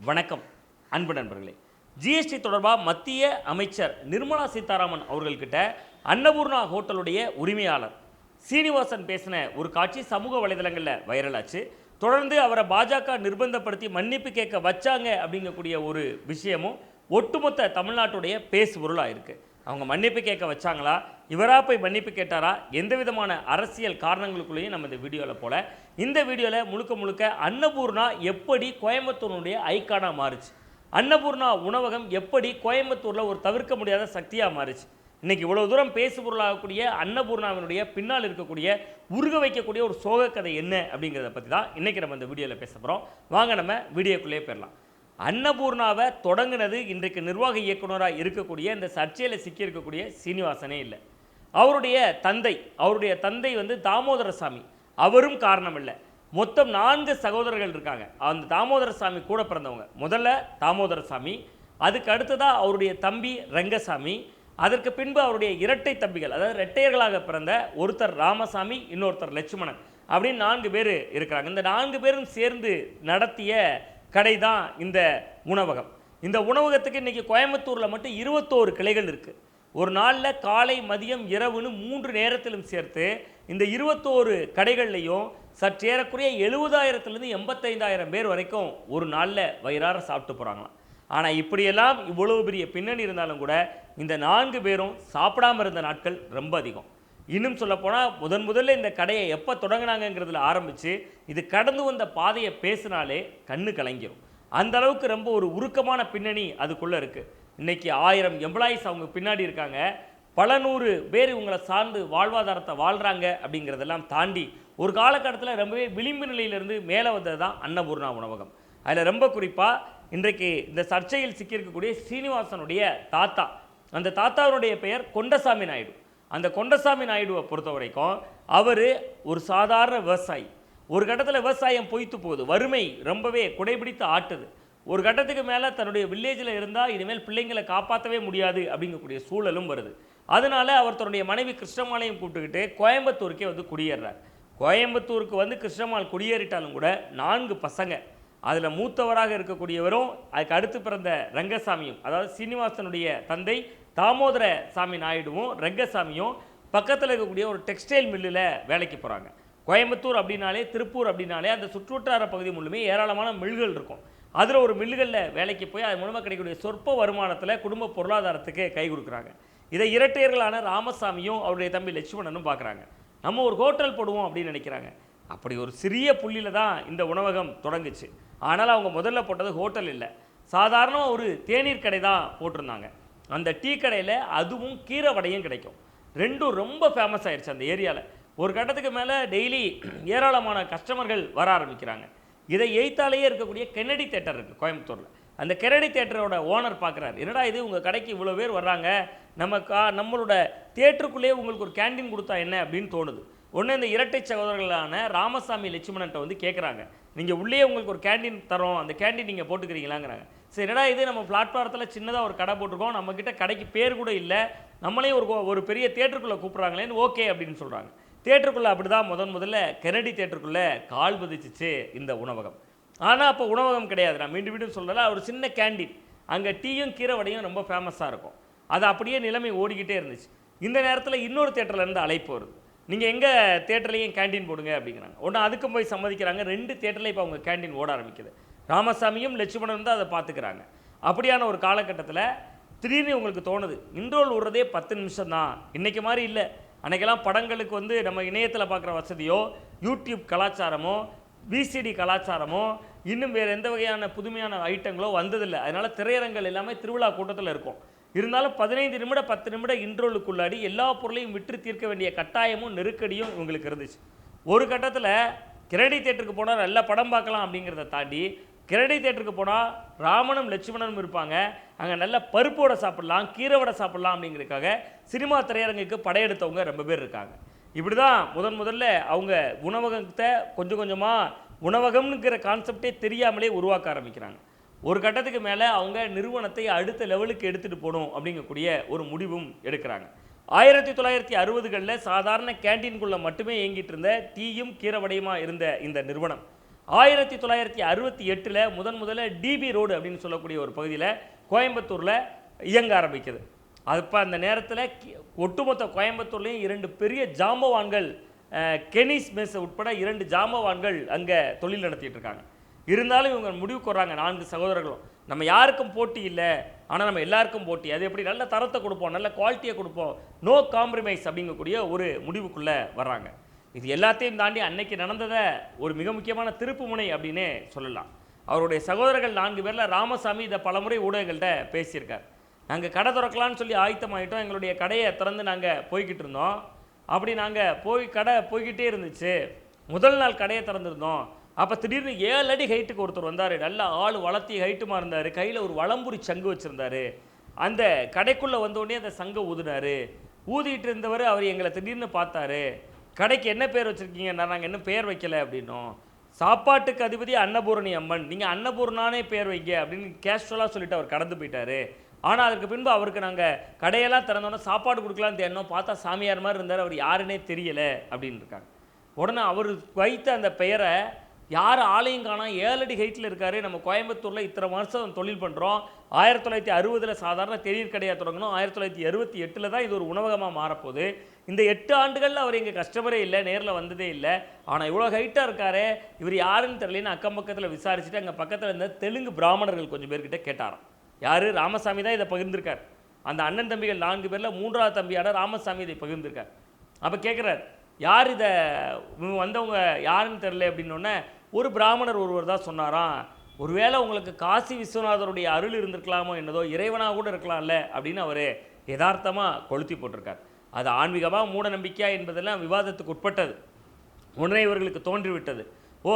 வணக்கம் அன்பு நண்பர்களே. ஜிஎஸ்டி தொடர்பாக மத்திய அமைச்சர் நிர்மலா சீதாராமன் அவர்கள்கிட்ட அன்னபூர்ணா ஹோட்டலுடைய உரிமையாளர் சீனிவாசன் பேசின ஒரு காட்சி சமூக வலைதளங்களில் வைரலாச்சு. தொடர்ந்து அவரை பாஜக நிர்பந்தப்படுத்தி மன்னிப்பு கேட்க வச்சாங்க அப்படிங்கக்கூடிய ஒரு விஷயமும் ஒட்டுமொத்த தமிழ்நாட்டுடைய பேசு பொருளாக இருக்குது. அவங்க மன்னிப்பு கேட்க வச்சாங்களா, இவராக போய் மன்னிப்பு கேட்டாரா, எந்த விதமான அரசியல் காரணங்களுக்குள்ளேயும் நம்ம இந்த வீடியோவில் போல. இந்த வீடியோவில் முழுக்க முழுக்க அன்னபூர்ணா எப்படி கோயம்புத்தூருடைய ஐக்கானாக மாறுச்சு, அன்னபூர்ணா உணவகம் எப்படி கோயம்புத்தூரில் ஒரு தவிர்க்க முடியாத சக்தியாக மாறுச்சு, இன்றைக்கி இவ்வளோ தூரம் பேசு பொருளாகக்கூடிய அன்னபூர்ணாவினுடைய பின்னால் இருக்கக்கூடிய உருக வைக்கக்கூடிய ஒரு சோக கதை என்ன அப்படிங்கிறத பற்றி தான் இன்றைக்கி நம்ம இந்த வீடியோவில் பேச போகிறோம். வாங்க நம்ம வீடியோக்குள்ளேயே போயிடலாம். அன்னபூர்ணாவை தொடங்கினது இன்றைக்கு நிர்வாக இயக்குநராக இருக்கக்கூடிய இந்த சர்ச்சையில் சிக்கியிருக்கக்கூடிய சீனிவாசனே இல்லை, அவருடைய தந்தை வந்து தாமோதரசாமி. அவரும் காரணம் இல்லை. மொத்தம் 4 சகோதரர்கள் இருக்காங்க. அந்த தாமோதரசாமி கூட பிறந்தவங்க. முதல்ல தாமோதரசாமி, அதுக்கு அடுத்ததாக அவருடைய தம்பி ரங்கசாமி, அதற்கு பின்பு அவருடைய இரட்டை தம்பிகள், அதாவது இரட்டையர்களாக பிறந்த ஒருத்தர் ராமசாமி, இன்னொருத்தர் லட்சுமணன் அப்படின்னு 4 பேர் இருக்கிறாங்க. இந்த 4 பேரும் சேர்ந்து நடத்திய கடை தான் இந்த உணவகம். இந்த உணவகத்துக்கு இன்றைக்கி கோயம்புத்தூரில் மட்டும் 21 கிளைகள் இருக்குது. ஒரு நாளில் காலை மதியம் இரவுன்னு 3 நேரத்திலும் சேர்த்து இந்த 21 கடைகள்லையும் சற்றேறக்குறைய 70,000 85,000 பேர் வரைக்கும் ஒரு நாளில் வயிறார சாப்பிட்டு போகிறாங்களாம். ஆனால் இப்படியெல்லாம் இவ்வளவு பெரிய பின்னணி இருந்தாலும் கூட இந்த 4 பேரும் சாப்பிடாமல் இருந்த நாட்கள் ரொம்ப அதிகம். இன்னும் சொல்லப்போனால் முதல்ல இந்த கடையை எப்போ தொடங்கினாங்கிறதுல ஆரம்பித்து இது கடந்து வந்த பாதையை பேசினாலே கண்ணு கலங்கிடும். அந்த அளவுக்கு ரொம்ப ஒரு உருக்கமான பின்னணி அதுக்குள்ளே இருக்குது. இன்றைக்கி 1000 எம்ப்ளாயீஸ் அவங்க பின்னாடி இருக்காங்க. பல 100 பேர் இவங்களை சார்ந்து வாழ்வாதாரத்தை வாழ்கிறாங்க. அப்படிங்கிறதெல்லாம் தாண்டி ஒரு காலகட்டத்தில் ரொம்பவே விளிம்பு நிலையிலிருந்து மேலே வந்தது தான் அன்னபூர்ணா உணவகம். அதில் ரொம்ப குறிப்பாக இன்றைக்கு இந்த சர்ச்சையில் சிக்கியிருக்கக்கூடிய சீனிவாசனுடைய தாத்தா, அந்த தாத்தாவுடைய பெயர் கொண்டசாமி நாயுடு. அந்த கொண்டசாமி நாயுடுவை பொறுத்த வரைக்கும் அவர் ஒரு சாதாரண விவசாயி. ஒரு கட்டத்தில் விவசாயம் பொய்த்து போகுது, வறுமை ரொம்பவே குடைபிடித்து ஆட்டுது. ஒரு கட்டத்துக்கு மேலே தன்னுடைய வில்லேஜில் இருந்தால் இனிமேல் பிள்ளைங்களை காப்பாற்றவே முடியாது அப்படிங்கக்கூடிய சூழலும் வருது. அதனால அவர் தன்னுடைய மனைவி கிருஷ்ணமாலையும் கூப்பிட்டுக்கிட்டு கோயம்புத்தூருக்கே வந்து குடியேறார். கோயம்புத்தூருக்கு வந்து கிருஷ்ணமால் குடியேறிட்டாலும் கூட 4 பசங்க, அதில் மூத்தவராக இருக்கக்கூடியவரும் அதுக்கு அடுத்து பிறந்த ரங்கசாமியும், அதாவது சீனிவாசனுடைய தந்தை தாமோதர சாமி நாயுடுவும் ரங்கசாமியும் பக்கத்தில் இருக்கக்கூடிய ஒரு டெக்ஸ்டைல் மில்லில் வேலைக்கு போகிறாங்க. கோயம்புத்தூர் அப்படின்னாலே, திருப்பூர் அப்படின்னாலே அந்த சுற்றுவட்டார பகுதி முழுமே ஏராளமான மில்கள் இருக்கும். அதில் ஒரு மில்லுகளில் வேலைக்கு போய் அது மூலமாக கிடைக்கக்கூடிய சொற்ப வருமானத்தில் குடும்ப பொருளாதாரத்துக்கு கை கொடுக்குறாங்க. இதை இரட்டையர்களான ராமசாமியும் அவருடைய தம்பி லட்சுமணனும் பார்க்குறாங்க. நம்ம ஒரு ஹோட்டல் போடுவோம் அப்படின்னு நினைக்கிறாங்க. அப்படி ஒரு சிறிய புள்ளியில் தான் இந்த உணவகம் தொடங்குச்சு. ஆனால் அவங்க முதல்ல போட்டது ஹோட்டல் இல்லை, சாதாரணமாக ஒரு தேநீர் கடை தான் போட்டிருந்தாங்க. அந்த டீ கடையில் அதுவும் கீரை வடையும் கிடைக்கும். ரெண்டும் ரொம்ப ஃபேமஸ் ஆயிடுச்சு அந்த ஏரியாவில். ஒரு கட்டத்துக்கு மேலே டெய்லி ஏராளமான கஸ்டமர்கள் வர ஆரம்பிக்கிறாங்க. இதை எய்த்தாலேயே இருக்கக்கூடிய கென்னடி தேட்டர் இருக்குது கோயம்புத்தூரில். அந்த கென்னடி தேட்டரோட ஓனர் பார்க்குறாரு, என்னடா இது உங்கள் கடைக்கு இவ்வளோ பேர் வர்றாங்க, நம்மளோட தேட்டருக்குள்ளேயே உங்களுக்கு ஒரு கேண்டீன் கொடுத்தா என்ன அப்படின்னு தோணுது. ஒன்று இந்த இரட்டை சகோதரர்களான ராமசாமி லட்சுமணன்ட்ட வந்து கேட்குறாங்க, நீங்கள் உள்ளே உங்களுக்கு ஒரு கேண்டீன் தரோம், அந்த கேண்டீன் நீங்கள் போட்டுக்கிறீங்களாங்கிறாங்க. சரி, என்னடா இது நம்ம பிளாட்ஃபாரத்தில் சின்னதாக ஒரு கடை போட்டிருக்கோம், நம்மக்கிட்ட கடைக்கு பேர் கூட இல்லை, நம்மளே ஒரு பெரிய தேட்டருக்குள்ளே கூப்பிட்றாங்களேன்னு ஓகே அப்படின்னு சொல்கிறாங்க. தேட்டருக்குள்ளே அப்படி தான் முதல்ல கென்னடி தேட்டருக்குள்ளே கால் பதிச்சிச்சு இந்த உணவகம். ஆனால் அப்போ உணவகம் கிடையாது, நான் மீண்டும் சொல்லலை, ஒரு சின்ன கேண்டீன். அங்கே டீயும் கீரை வடையும் ரொம்ப ஃபேமஸாக இருக்கும். அது அப்படியே நிலைமை ஓடிக்கிட்டே இருந்துச்சு. இந்த நேரத்தில் இன்னொரு தேட்டர்லேருந்து அழைப்பு வருது, நீங்கள் எங்கள் தேட்டர்லேயும் கேண்டீன் போடுங்க அப்படிங்கிறாங்க. உடனே அதுக்கும் போய் சம்மதிக்கிறாங்க. 2 தேட்டரில் இப்போ அவங்க கேண்டீன் ஓட ஆரம்பிக்குது. ராமசாமியும் லட்சுமணன் தான் அதை பார்த்துக்கிறாங்க. அப்படியான ஒரு காலகட்டத்தில் திடீர்னு உங்களுக்கு தோணுது, இன்ட்ரோல் விடுறதே 10 நிமிஷம் தான். இன்றைக்கி மாதிரி இல்லை. அன்றைக்கெல்லாம் படங்களுக்கு வந்து நம்ம இணையத்தில் பார்க்குற வசதியோ, யூடியூப் கலாச்சாரமோ, விசிடி கலாச்சாரமோ, இன்னும் வேறு எந்த வகையான புதுமையான ஐட்டங்களோ வந்ததில்லை. அதனால் திரையரங்கள் எல்லாமே திருவிழா கூட்டத்தில் இருக்கும். இருந்தாலும் 15 நிமிடம் 10 நிமிடம் இன்ட்ரோலுக்குள்ளாடி எல்லா பொருளையும் விற்று தீர்க்க வேண்டிய கட்டாயமும் நெருக்கடியும் இவங்களுக்கு இருந்துச்சு. ஒரு கட்டத்தில் கென்னடி தேட்டருக்கு போனால் நல்ல படம் பார்க்கலாம் அப்படிங்கிறத தாண்டி கென்னடி தேட்டருக்கு போனால் ராமனும் லட்சுமணனும் இருப்பாங்க, அங்கே நல்ல பருப்போட சாப்பிட்லாம், கீரை வடை சாப்பிட்லாம் அப்படிங்கிறதுக்காக சினிமா திரையரங்குக்கு படையெடுத்தவங்க ரொம்ப பேர் இருக்காங்க. இப்படி தான் முதல்ல அவங்க உணவகத்தை கொஞ்சம் கொஞ்சமாக உணவகம்ங்கிற கான்செப்டே தெரியாமலே உருவாக்க ஆரம்பிக்கிறாங்க. ஒரு கட்டத்துக்கு மேலே அவங்க நிறுவனத்தை அடுத்த லெவலுக்கு எடுத்துகிட்டு போகணும் அப்படிங்கக்கூடிய ஒரு முடிவும் எடுக்கிறாங்க. 1960களில் சாதாரண கேண்டீனுக்குள்ளே மட்டுமே இயங்கிட்டு இருந்த டீயும் கீரை வடையுமா இருந்த இந்த நிறுவனம் 1968 முதல்ல டிபி ரோடு அப்படின்னு சொல்லக்கூடிய ஒரு பகுதியில் கோயம்புத்தூரில் இயங்க ஆரம்பிக்குது. அப்போ அந்த நேரத்தில் ஒட்டுமொத்த கோயம்புத்தூர்லேயும் 2 பெரிய ஜாம்பவான்கள், கெனிஸ் மெஸ் உட்பட 2 ஜாம்பவான்கள் அங்கே தொழில் நடத்திட்டு இருக்காங்க. இருந்தாலும் இவங்க முடிவுக்கு வர்றாங்க, 4 சகோதரர்களும், நம்ம யாருக்கும் போட்டி இல்லை, ஆனால் நம்ம எல்லாருக்கும் போட்டி. அது எப்படி நல்ல தரத்தை கொடுப்போம், நல்ல குவாலிட்டியை கொடுப்போம், நோ காம்ப்ரமைஸ் அப்படிங்கக்கூடிய ஒரு முடிவுக்குள்ளே வர்றாங்க. இது எல்லாத்தையும் தாண்டி அன்னைக்கு நடந்ததை ஒரு மிக முக்கியமான திருப்பு முனை அப்படின்னே சொல்லலாம். அவருடைய சகோதரர்கள் 4 பேரில் ராமசாமி இதை பலமுறை ஊடகங்கள்கிட்ட பேசியிருக்கார். நாங்கள் கடை திறக்கலான்னு சொல்லி ஆயத்தமாயிட்டோம், எங்களுடைய கடையை திறந்து நாங்கள் போய்கிட்டு இருந்தோம். அப்படி நாங்கள் கடை போய்கிட்டே இருந்துச்சு. முதல் நாள் கடையை திறந்துருந்தோம். அப்போ திடீர்னு 7 அடி ஹைட்டுக்கு ஒருத்தர் வந்தார். நல்லா ஆள் வளர்த்தி ஹைட்டுமா இருந்தார். கையில் ஒரு வளம்புரி சங்கு வச்சுருந்தார். அந்த கடைக்குள்ளே வந்தோடனே அந்த சங்கை ஊதுனார். ஊதிட்டு இருந்தவர் அவர் எங்களை திடீர்னு பார்த்தாரு. கடைக்கு என்ன பேர் வச்சுருக்கீங்க? நாங்கள் இன்னும் பேர் வைக்கலை அப்படின்னோம். சாப்பாட்டுக்கு அதிபதி அன்னபூரணி அம்மன், நீங்கள் அன்னபூர்ணானே பேர் வைங்க அப்படின்னு கேஷுவலாக சொல்லிட்டு அவர் கடந்து போயிட்டார். ஆனால் அதுக்கு பின்பு அவருக்கு நாங்கள் கடையெல்லாம் திறந்தோன்னா சாப்பாடு கொடுக்கலான்னு தேடினோம். பார்த்தா சாமியார் மாதிரி இருந்தார், அவர் யாருன்னே தெரியலை அப்படின்னு இருக்காங்க. உடனே அவர் வைத்த அந்த பெயரை யார் ஆலயம் காணோம், 7 அடி ஹைட்டில் இருக்கார். நம்ம கோயம்புத்தூரில் இத்தனை வருஷம் தொழில் பண்ணுறோம். 1960 சாதாரண தேநீர் கடையாக தொடங்கணும். 1968 தான் இது ஒரு உணவகமாக மாறப்போகுது. இந்த 8 ஆண்டுகளில் அவர் எங்கள் கஸ்டமரே இல்லை, நேரில் வந்ததே இல்லை. ஆனால் இவ்வளோ ஹைட்டாக இருக்காரு, இவர் யாருன்னு தெரியலன்னு அக்கம் பக்கத்தில் விசாரிச்சுட்டு அங்கே பக்கத்தில் இருந்த தெலுங்கு பிராமணர்கள் கொஞ்சம் பேர்கிட்ட கேட்டாராம். யார்? ராமசாமி தான் இதை பகிர்ந்திருக்கார். அந்த அண்ணன் தம்பிகள் 4 பேரில் 3ஆவது தம்பியான ராமசாமி இதை பகிர்ந்திருக்கார். அப்போ கேட்குறார், யார் இதை வந்தவங்க யாருன்னு தெரியல அப்படின்னோடனே ஒரு பிராமணர் ஒருவர் தான் சொன்னாராம், ஒருவேளை உங்களுக்கு காசி விஸ்வநாதருடைய அருள் இருந்திருக்கலாமோ என்னதோ, இறைவனாக கூட இருக்கலாம்ல அப்படின்னு அவர் யதார்த்தமாக கொளுத்தி போட்டிருக்கார். அது ஆன்மீகமாக மூட நம்பிக்கையா என்பதெல்லாம் விவாதத்துக்கு உட்பட்டது. உடனே இவர்களுக்கு தோன்றிவிட்டது,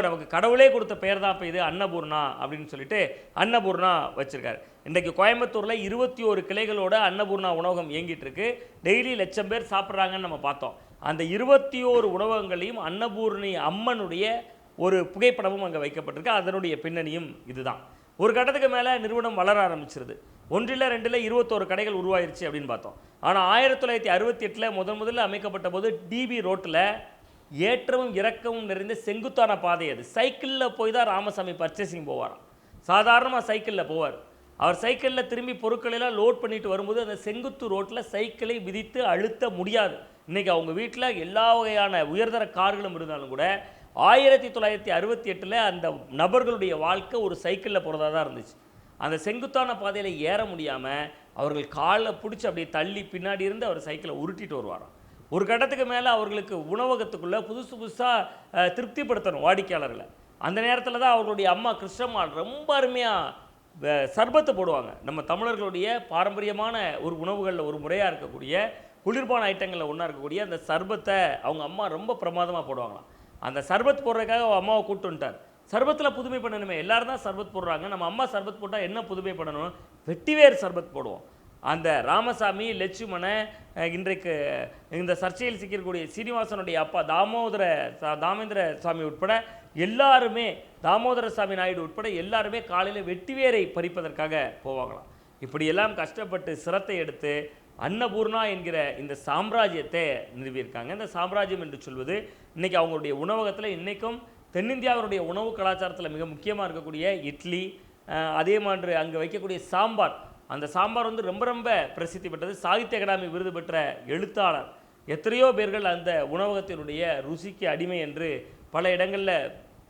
நமக்கு கடவுளே கொடுத்த பெயர் தான் இப்போ இது அன்னபூர்ணா அப்படின்னு சொல்லிட்டு அன்னபூர்ணா வச்சுருக்காரு. இன்றைக்கு கோயம்புத்தூரில் 21 கிளைகளோட அன்னபூர்ணா உணவகம் இயங்கிட்டு இருக்கு. டெய்லி 1,00,000 பேர் சாப்பிட்றாங்கன்னு நம்ம பார்த்தோம். அந்த 21 உணவகங்களையும் அன்னபூர்ணி அம்மனுடைய ஒரு புகைப்படமும் அங்கே வைக்கப்பட்டிருக்கு. அதனுடைய பின்னணியும் இதுதான். ஒரு கட்டத்துக்கு மேலே நிறுவனம் வளர ஆரம்பிச்சிருது. 1 இல்லை 2 இல்லை 21 கடைகள் உருவாயிருச்சு அப்படின்னு பார்த்தோம். ஆனால் 1968 முதல்ல அமைக்கப்பட்ட போது டிபி ரோட்டில் ஏற்றமும் இறக்கமும் நிறைந்த செங்குத்தான பாதை. அது சைக்கிளில் போய் தான் ராமசாமி பர்ச்சேசிங் போவாராம். சாதாரணமாக சைக்கிளில் போவார். அவர் சைக்கிளில் திரும்பி பொருட்களெல்லாம் லோட் பண்ணிட்டு வரும்போது அந்த செங்குத்து ரோட்டில் சைக்கிளை விதித்து அழுத்த முடியாது. இன்றைக்கி அவங்க வீட்டில் எல்லா வகையான உயர்தர கார்களும் இருந்தாலும் கூட 1968 அந்த நபர்களுடைய வாழ்க்கை ஒரு சைக்கிளில் போகிறதா தான் இருந்துச்சு. அந்த செங்குத்தான பாதையில் ஏற முடியாமல் அவர்கள் காலில் பிடிச்சி அப்படியே தள்ளி பின்னாடி இருந்து அவர் சைக்கிளை உருட்டிட்டு வருவாராம். ஒரு கட்டத்துக்கு மேலே அவர்களுக்கு உணவகத்துக்குள்ளே புதுசாக திருப்திப்படுத்தணும் வாடிக்கையாளர்களை. அந்த நேரத்தில் தான் அவர்களுடைய அம்மா கிருஷ்ணம்மாள் ரொம்ப அருமையாக சர்பத்து போடுவாங்க. நம்ம தமிழர்களுடைய பாரம்பரியமான ஒரு உணவுகளில் ஒரு முறையாக இருக்கக்கூடிய குளிர்பான ஐட்டங்களில் ஒன்றா இருக்கக்கூடிய அந்த சர்பத்தை அவங்க அம்மா ரொம்ப பிரமாதமாக போடுவாங்களாம். அந்த சர்பத் போடுறதுக்காக அவள் அம்மாவை கூப்பிட்டு வந்துட்டார். சர்பத்தில் புதுமை பண்ணணுமே, எல்லோரும் தான் சர்பத் போடுறாங்க, நம்ம அம்மா சர்பத் போட்டால் என்ன புதுமை பண்ணணும், வெட்டிவேர் சர்பத் போடுவோம். அந்த ராமசாமி, லட்சுமண, இன்றைக்கு இந்த சர்ச்சையில் சிக்கக்கூடிய சீனிவாசனுடைய அப்பா தாமோதர சாமி உட்பட எல்லாருமே, தாமோதர சாமி நாயுடு உட்பட எல்லாருமே காலையில் வெட்டிவேரை பறிப்பதற்காக போவாங்களாம். இப்படியெல்லாம் கஷ்டப்பட்டு சிரத்தை எடுத்து அன்னபூர்ணா என்கிற இந்த சாம்ராஜ்யத்தை நிறுவியிருக்காங்க. இந்த சாம்ராஜ்யம் என்று சொல்வது இன்றைக்கி அவங்களுடைய உணவகத்தில் இன்றைக்கும் தென்னிந்தியாவுடைய உணவு கலாச்சாரத்தில் மிக முக்கியமாக இருக்கக்கூடிய இட்லி, அதே மாதிரி அங்கே வைக்கக்கூடிய சாம்பார், அந்த சாம்பார் ரொம்ப ரொம்ப பிரசித்தி பெற்றது. சாகித்ய அகாடமி விருது பெற்ற எழுத்தாளர் எத்தனையோ பேர்கள் அந்த உணவகத்தினுடைய ருசிக்கு அடிமை என்று பல இடங்களில்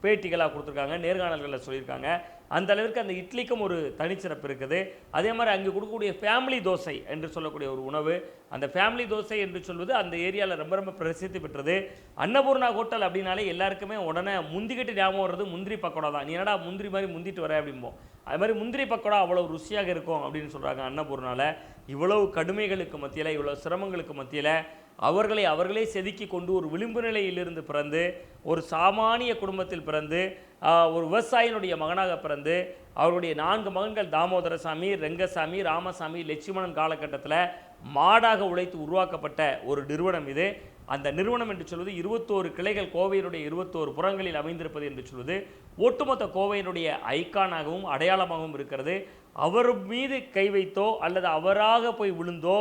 பேட்டிகளாக கொடுத்துருக்காங்க, நேர்காணல்களில் சொல்லியிருக்காங்க. அந்த அளவிற்கு அந்த இட்லிக்கும் ஒரு தனிச்சிறப்பு இருக்குது. அதே மாதிரி அங்கே கொடுக்கக்கூடிய ஃபேமிலி தோசை என்று சொல்லக்கூடிய ஒரு உணவு, அந்த ஃபேமிலி தோசை என்று சொல்வது அந்த ஏரியாவில் ரொம்ப ரொம்ப பிரசித்தி பெற்றது. அன்னபூர்ணா ஹோட்டல் அப்படின்னாலே எல்லாருக்குமே உடனே முந்திக்கிட்டு ஞாபகம் வர்றது முந்திரி பக்கோடா தான். நீ என்னடா முந்திரி மாதிரி முந்திட்டு வர அப்படிம்போம். அது மாதிரி முந்திரி பக்கோடா அவ்வளோ ருசியாக இருக்கும் அப்படின்னு சொல்கிறாங்க. அன்னபூர்ணாவில் இவ்வளவு கடுமைகளுக்கு மத்தியில், இவ்வளோ சிரமங்களுக்கு மத்தியில் அவர்களே செதுக்கி கொண்டு ஒரு விளிம்பு நிலையிலிருந்து பிறந்து, ஒரு சாமானிய குடும்பத்தில் பிறந்து, ஒரு விவசாயினுடைய மகனாக பிறந்து, அவருடைய 4 மகன்கள் தாமோதரசாமி, ரெங்கசாமி, ராமசாமி, லட்சுமணன் காலகட்டத்தில் மாடாக உழைத்து உருவாக்கப்பட்ட ஒரு நிறுவனம் இது. அந்த நிறுவனம் என்று சொல்வது 21 கிளைகள் கோவையினுடைய 21 புறங்களில் அமைந்திருப்பது என்று சொல்வது ஒட்டுமொத்த கோவையினுடைய ஐக்கானாகவும் அடையாளமாகவும் இருக்கிறது. அவர் மீது கை வைத்தோ அல்லது அவராக போய் விழுந்தோ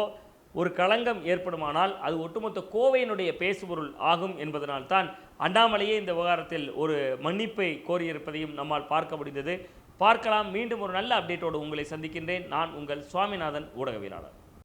ஒரு களங்கம் ஏற்படுமானால் அது ஒட்டுமொத்த கோவையினுடைய பேசுபொருள் ஆகும் என்பதனால்தான் அண்ணாமலையே இந்த விவகாரத்தில் ஒரு மன்னிப்பை கோரியிருப்பதையும் நம்மால் பார்க்க முடிந்தது. பார்க்கலாம். மீண்டும் ஒரு நல்ல அப்டேட்டோடு உங்களை சந்திக்கின்றேன். நான் உங்கள் சுவாமிநாதன், ஊடகவியலாளர்.